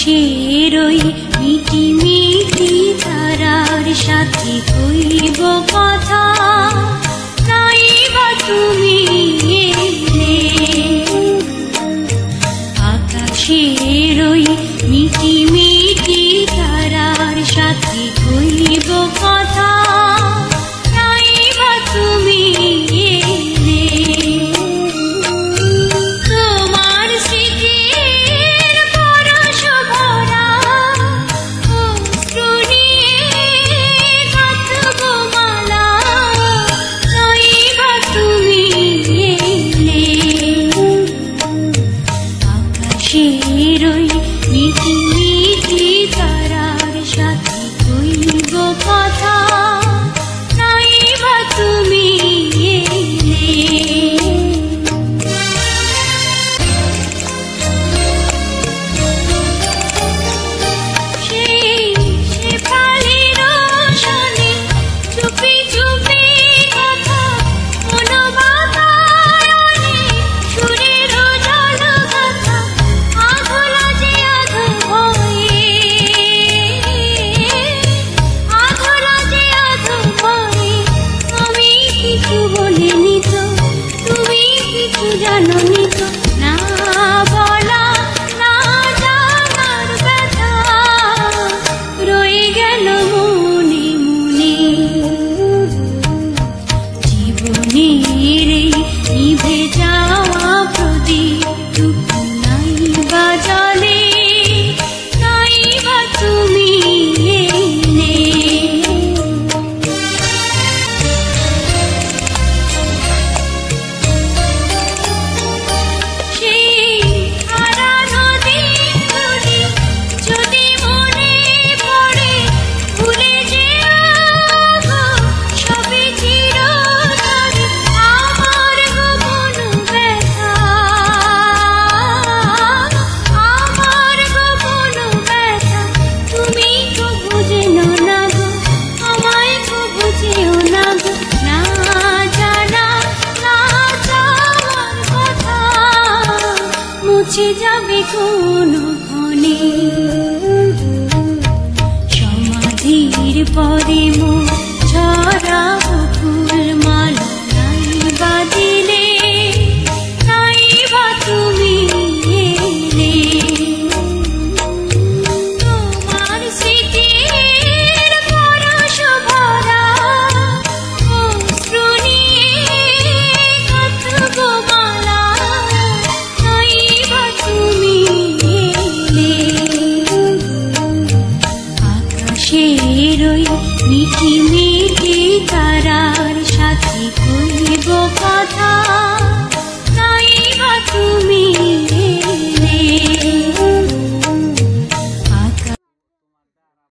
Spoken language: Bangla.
আকাশের ওই মিটি মিটি তারার সাথে কইব কথা, নাই বা তুমি এলে। আকাশের ওই মিটি মিটি তারার সাথে কইব কথা, নাই বা তুমি এলে। তোমার স্মৃতির পরশ ভরা অশ্রু নিয়ে গাঁথব মালা, নাই বা তুমি এলে। আকাশের ওই মিটি মিটি তারার সাথে কইব কথা, নাই বা তুমি এলে। সেই শেফালির রোশনে চুপি চুপি কথা, কোনো বাতায়নে সুরের জল গাথা, আধলা যে আধো ভয়ে, আধলা যে আধো ভয়ে। আমি কিছু বলিনি তো, তুমি কিছু জানোনি তো, না বলা না জানার ব্যথা রয়ে গেল মনে মনে। জীবনের এই নিভে যাওয়া প্রদীপটুকু নাই বা জ্বলে, নাই বা তুমি এলে। সেই হারানো দিনগুলি যদি মনে পড়ে, ভুলে যেও গো সবে চিরতরে আমার গোপন ব্যথা, আমার গোপন ব্যথা। তুমি তো বুঝেনো না গো, আমায় তো বুঝেও না গো, না জানা না চাওয়ার কথা মুছে যাবে কোনো ক্ষণে। সমাধির পরে মোর ছড়াবো ফুল মালা, নাই বা দিলে, নাই বা তুমি এলে। তোমার স্মৃতির পরশ ভরা অশ্রু নিয়ে গাঁথব মালা, নাই বা তুমি এলে। আকাশের ওই মিটি মিটি তারার